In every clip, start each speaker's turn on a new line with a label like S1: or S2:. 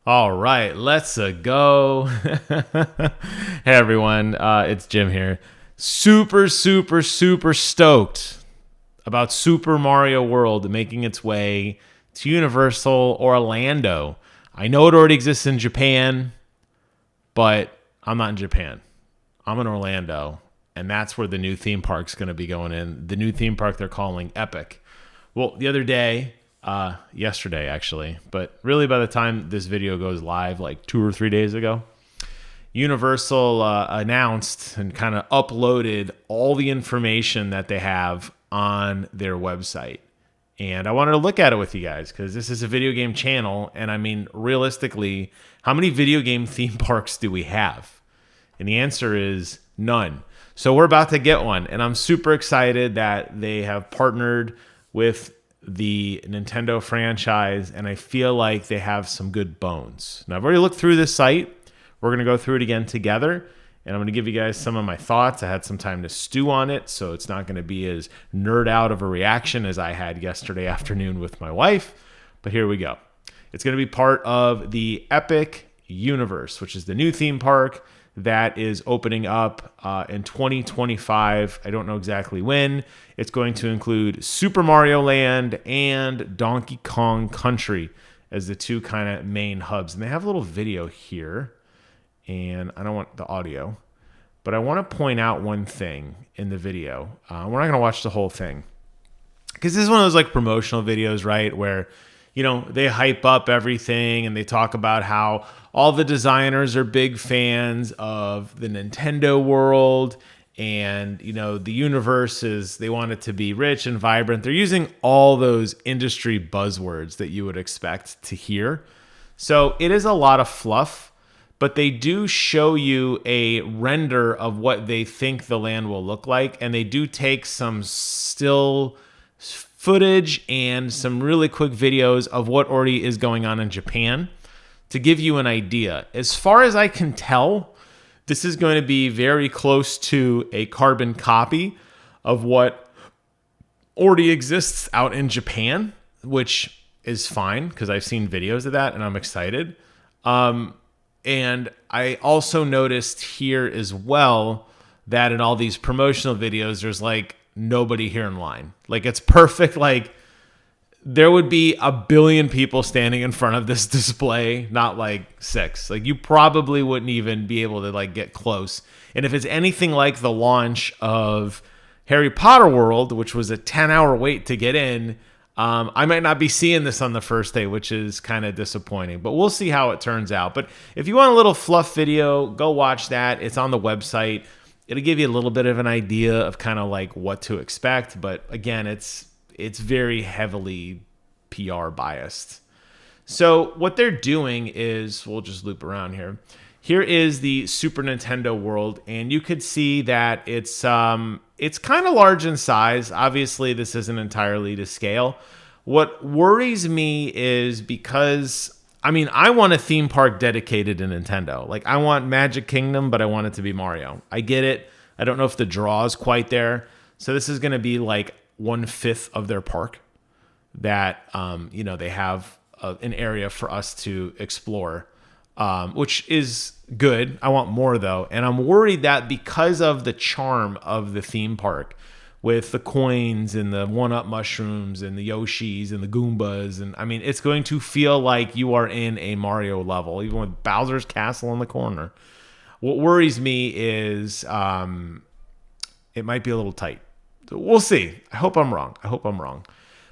S1: All right, let's go. Hey everyone, it's Jim here. Super stoked about Super Mario World making its way to Universal Orlando. I know it already exists in Japan, but I'm not in Japan. I'm in Orlando, and that's where the new theme park's going to be going in. The new theme park they're calling Epic. Well, the other day, yesterday actually, but really by the time this video goes live, like 2 or 3 days ago, Universal announced and kind of uploaded all the information that they have on their website. And I wanted to look at it with you guys because this is a video game channel. And I mean, realistically, how many video game theme parks do we have? And the answer is none. So we're about to get one. And I'm super excited that they have partnered with the Nintendo franchise. And I feel like they have some good bones. Now, I've already looked through this site. We're going to go through it again together. And I'm going to give you guys some of my thoughts. I had some time to stew on it, so it's not going to be as nerd out of a reaction as I had yesterday afternoon with my wife. But here we go. It's going to be part of the Epic Universe, which is the new theme park that is opening up in 2025. I don't know exactly when. It's going to include Super Mario Land and Donkey Kong Country as the two kind of main hubs. And they have a little video here. And I don't want the audio, but I want to point out one thing in the video. We're not going to watch the whole thing because this is one of those like promotional videos, right? Where, you know, they hype up everything and they talk about how all the designers are big fans of the Nintendo world. And, you know, the universe is, they want it to be rich and vibrant. They're using all those industry buzzwords that you would expect to hear. So it is a lot of fluff. But they do show you a render of what they think the land will look like. And they do take some still footage and some really quick videos of what already is going on in Japan to give you an idea. As far as I can tell, this is going to be very close to a carbon copy of what already exists out in Japan, which is fine because I've seen videos of that and I'm excited. And I also noticed here as well that in all these promotional videos, there's like nobody here in line. Like it's perfect. Like there would be 1 billion people standing in front of this display, not like 6. Like you probably wouldn't even be able to like get close. And if it's anything like the launch of Harry Potter World, which was a 10-hour wait to get in, I might not be seeing this on the first day, which is kind of disappointing, but we'll see how it turns out. But if you want a little fluff video, go watch that. It's on the website. It'll give you a little bit of an idea of kind of like what to expect. But again, it's very heavily PR biased. So what they're doing is, we'll just loop around here. Here is the Super Nintendo world, and you could see that it's kind of large in size. Obviously, this isn't entirely to scale. What worries me is because, I mean, I want a theme park dedicated to Nintendo. Like, I want Magic Kingdom, but I want it to be Mario. I get it. I don't know if the draw is quite there. So this is going to be like 1/5 of their park that, you know, they have an area for us to explore. Which is good. I want more though. And I'm worried that because of the charm of the theme park with the coins and the 1-up mushrooms and the Yoshis and the Goombas. And I mean, it's going to feel like you are in a Mario level, even with Bowser's castle in the corner. What worries me is it might be a little tight. So we'll see. I hope I'm wrong.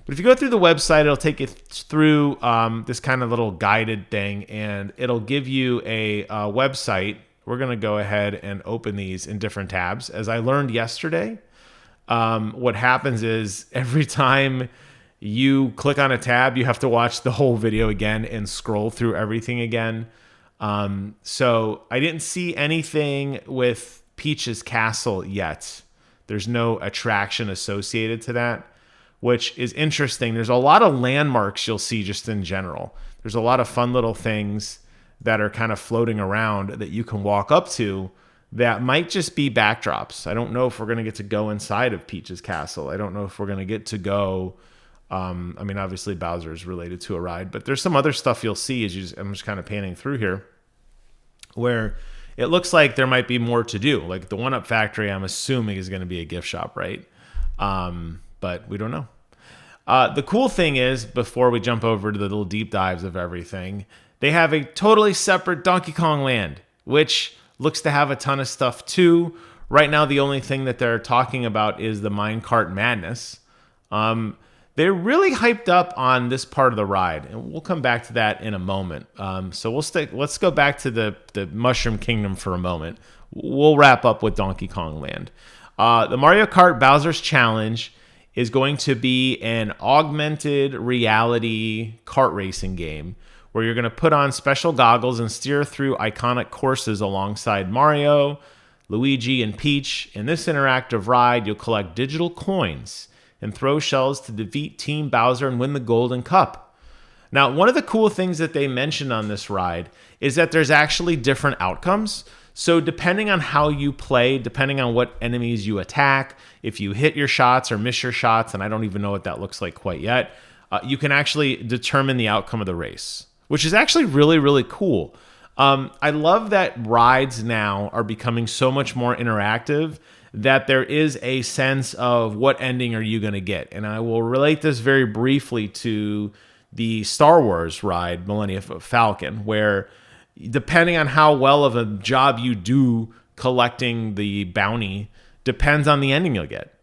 S1: But if you go through the website, it'll take you through this kind of little guided thing, and it'll give you a website. We're going to go ahead and open these in different tabs. As I learned yesterday, what happens is every time you click on a tab, you have to watch the whole video again and scroll through everything again. So I didn't see anything with Peach's Castle yet. There's no attraction associated to that, which is interesting. There's a lot of landmarks you'll see just in general. There's a lot of fun little things that are kind of floating around that you can walk up to that might just be backdrops. I don't know if we're going to get to go inside of Peach's Castle. I don't know if we're going to get to go I mean, obviously Bowser is related to a ride, but there's some other stuff you'll see I'm just kind of panning through here, where it looks like there might be more to do. Like the 1-Up Factory, I'm assuming is going to be a gift shop, right? But we don't know. The cool thing is, before we jump over to the little deep dives of everything, they have a totally separate Donkey Kong Land, which looks to have a ton of stuff too. Right now, the only thing that they're talking about is the Minecart Madness. They're really hyped up on this part of the ride, and we'll come back to that in a moment. So let's go back to the Mushroom Kingdom for a moment. We'll wrap up with Donkey Kong Land. The Mario Kart Bowser's Challenge is going to be an augmented reality kart racing game where you're going to put on special goggles and steer through iconic courses alongside Mario, Luigi, and Peach. In this interactive ride, you'll collect digital coins and throw shells to defeat Team Bowser and win the Golden Cup. Now, one of the cool things that they mentioned on this ride is that there's actually different outcomes. So depending on how you play, depending on what enemies you attack, if you hit your shots or miss your shots, and I don't even know what that looks like quite yet, you can actually determine the outcome of the race, which is actually really, really cool. I love that rides now are becoming so much more interactive that there is a sense of what ending are you going to get. And I will relate this very briefly to the Star Wars ride, Millennium Falcon, where depending on how well of a job you do collecting the bounty depends on the ending you'll get.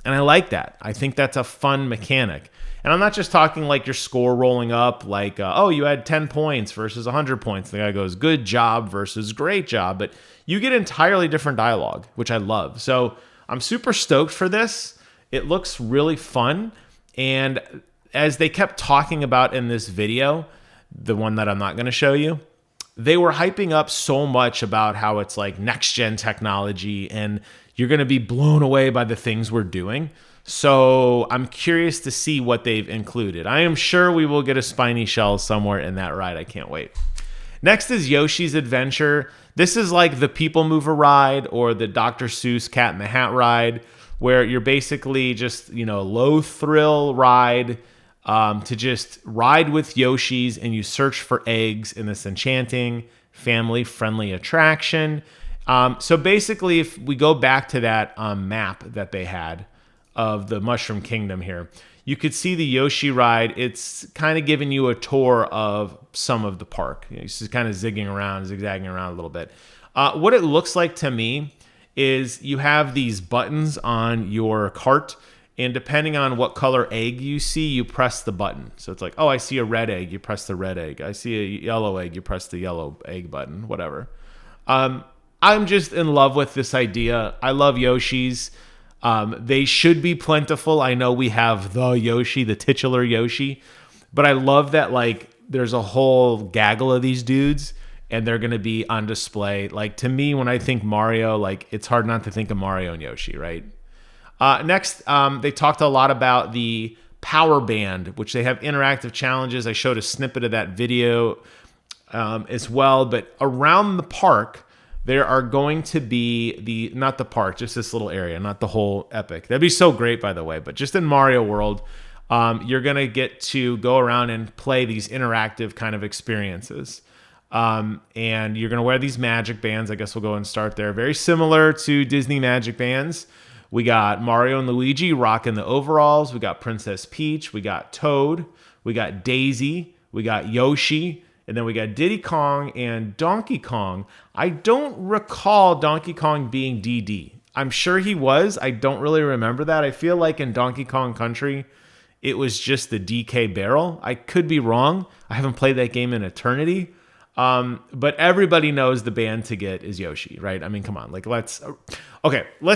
S1: And I like that. I think that's a fun mechanic. And I'm not just talking like your score rolling up, like, oh, you had 10 points versus 100 points. The guy goes, good job versus great job. But you get entirely different dialogue, which I love. So I'm super stoked for this. It looks really fun. And as they kept talking about in this video, the one that I'm not going to show you, they were hyping up so much about how it's like next gen technology and you're going to be blown away by the things we're doing. So I'm curious to see what they've included. I am sure we will get a spiny shell somewhere in that ride. I can't wait. Next is Yoshi's Adventure. This is like the People Mover ride or the Dr. Seuss Cat in the Hat ride, where you're basically just, low thrill ride to just ride with Yoshi's and you search for eggs in this enchanting family-friendly attraction. So basically, if we go back to that map that they had of the Mushroom Kingdom here, you could see the Yoshi ride. It's kind of giving you a tour of some of the park. It's just kind of zigzagging around a little bit. What it looks like to me is you have these buttons on your cart, and depending on what color egg you see, you press the button. So it's like, oh, I see a red egg, you press the red egg. I see a yellow egg, you press the yellow egg button, whatever. I'm just in love with this idea. I love Yoshi's. They should be plentiful. I know we have the Yoshi, the titular Yoshi, but I love that like there's a whole gaggle of these dudes and they're going to be on display. Like to me, when I think Mario, like it's hard not to think of Mario and Yoshi, right? Next, they talked a lot about the Power Band, which they have interactive challenges. I showed a snippet of that video as well, but around the park, there are going to be not the park, just this little area, not the whole epic. That'd be so great, by the way. But just in Mario World, you're going to get to go around and play these interactive kind of experiences. And you're going to wear these magic bands. I guess we'll go and start there. Very similar to Disney magic bands. We got Mario and Luigi rocking the overalls. We got Princess Peach. We got Toad. We got Daisy. We got Yoshi. And then we got Diddy Kong and Donkey Kong. I don't recall Donkey Kong being DD. I'm sure he was. I don't really remember that. I feel like in Donkey Kong Country, it was just the DK barrel. I could be wrong. I haven't played that game in eternity. But everybody knows the band to get is Yoshi, right? I mean, come on. Like, let's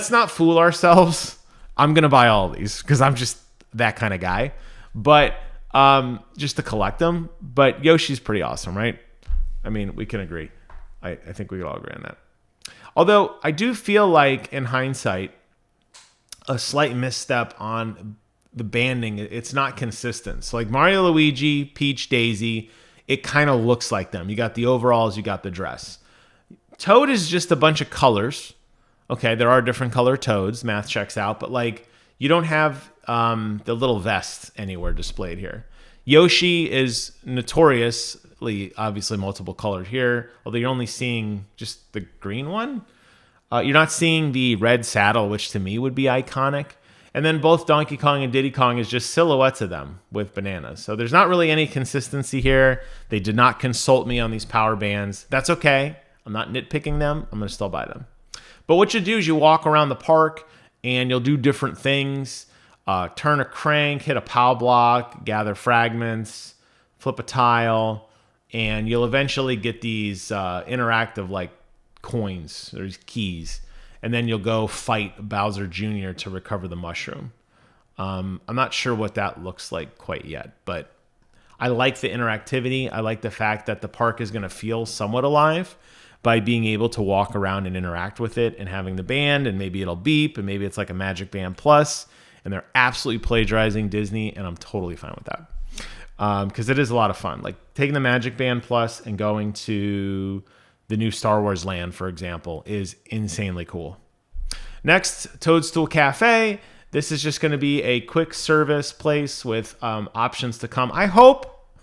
S1: not fool ourselves. I'm going to buy all of these because I'm just that kind of guy. But just to collect them. But Yoshi's pretty awesome, right? I mean, we can agree. I think we could all agree on that. Although I do feel like, in hindsight, a slight misstep on the banding. It's not consistent. So like Mario, Luigi, Peach, Daisy, it kind of looks like them. You got the overalls, you got the dress. Toad is just a bunch of colors. Okay, there are different color Toads. Math checks out. But like, You don't have the little vests anywhere displayed here. Yoshi is notoriously, obviously multiple colored here, although you're only seeing just the green one. You're not seeing the red saddle, which to me would be iconic. And then both Donkey Kong and Diddy Kong is just silhouettes of them with bananas. So there's not really any consistency here. They did not consult me on these power bands. That's okay. I'm not nitpicking them. I'm going to still buy them. But what you do is you walk around the park and you'll do different things. Turn a crank, hit a POW block, gather fragments, flip a tile, and you'll eventually get these interactive like coins, there's keys, and then you'll go fight Bowser Jr. to recover the mushroom. I'm not sure what that looks like quite yet, but I like the interactivity. I like the fact that the park is going to feel somewhat alive by being able to walk around and interact with it and having the band, and maybe it'll beep, and maybe it's like a Magic Band Plus, and they're absolutely plagiarizing Disney, and I'm totally fine with that. Because it is a lot of fun. Like taking the Magic Band Plus and going to the new Star Wars land, for example, is insanely cool. Next, Toadstool Cafe. This is just going to be a quick service place with options to come. I hope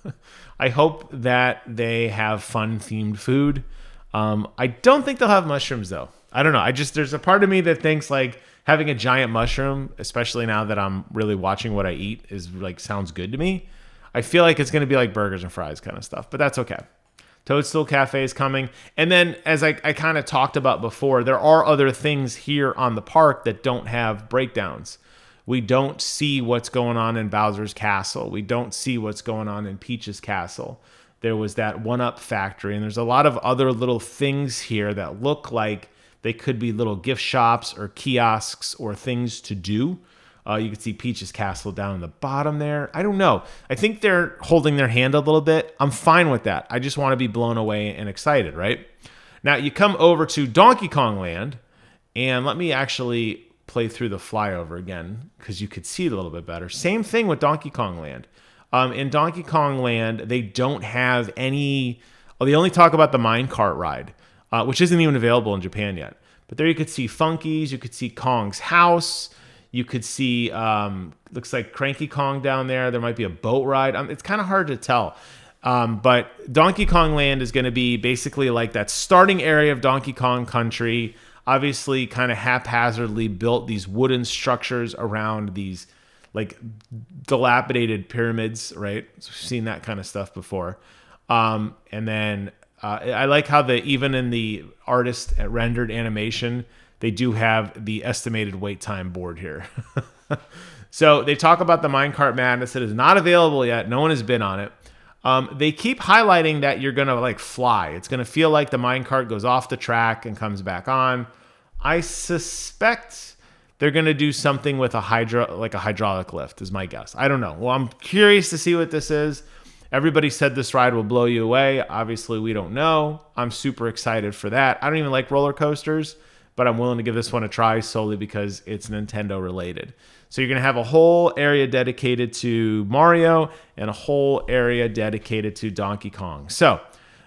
S1: that they have fun themed food. I don't think they'll have mushrooms though. I don't know. There's a part of me that thinks like having a giant mushroom, especially now that I'm really watching what I eat, is like sounds good to me. I feel like it's going to be like burgers and fries kind of stuff, but that's okay. Toadstool Cafe is coming. And then, as I kind of talked about before, there are other things here on the park that don't have breakdowns. We don't see what's going on in Bowser's Castle. We don't see what's going on in Peach's Castle. There was that one-up factory, and there's a lot of other little things here that look like they could be little gift shops or kiosks or things to do. You can see Peach's Castle down in the bottom there. I don't know. I think they're holding their hand a little bit. I'm fine with that. I just want to be blown away and excited, right? Now, you come over to Donkey Kong Land, and let me actually play through the flyover again because you could see it a little bit better. Same thing with Donkey Kong Land. In Donkey Kong Land, they don't have any... Oh, they only talk about the minecart ride, which isn't even available in Japan yet. But there you could see Funky's, you could see Kong's house... You could see, looks like Cranky Kong down there. There might be a boat ride. It's kind of hard to tell. But Donkey Kong Land is going to be basically like that starting area of Donkey Kong Country. Obviously, kind of haphazardly built these wooden structures around these like dilapidated pyramids, right? So we've seen that kind of stuff before. And then I like how even in the artist rendered animation, they do have the estimated wait time board here. So they talk about the Minecart Madness. It is not available yet. No one has been on it. They keep highlighting that you're going to like fly. It's going to feel like the minecart goes off the track and comes back on. I suspect they're going to do something with a hydraulic lift is my guess. I don't know. Well, I'm curious to see what this is. Everybody said this ride will blow you away. Obviously, we don't know. I'm super excited for that. I don't even like roller coasters, but I'm willing to give this one a try solely because it's Nintendo related. So you're going to have a whole area dedicated to Mario and a whole area dedicated to Donkey Kong. So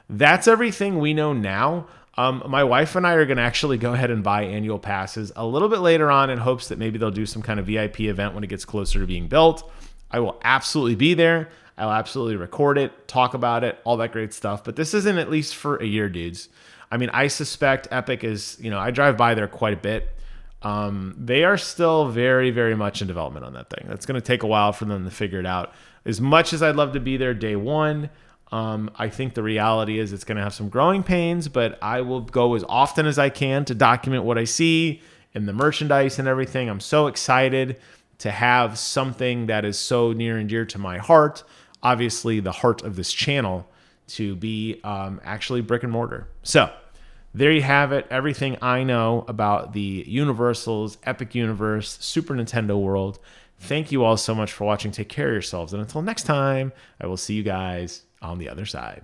S1: that's everything we know now. My wife and I are going to actually go ahead and buy annual passes a little bit later on in hopes that maybe they'll do some kind of VIP event when it gets closer to being built. I will absolutely be there. I'll absolutely record it, talk about it, all that great stuff. But this isn't at least for a year, dudes. I mean, I suspect Epic is, I drive by there quite a bit. They are still very, very much in development on that thing. That's going to take a while for them to figure it out. As much as I'd love to be there day one, I think the reality is it's going to have some growing pains, but I will go as often as I can to document what I see in the merchandise and everything. I'm so excited to have something that is so near and dear to my heart, obviously the heart of this channel, to be actually brick and mortar. So there you have it. Everything I know about the Universal's Epic Universe, Super Nintendo World. Thank you all so much for watching. Take care of yourselves. And until next time, I will see you guys on the other side.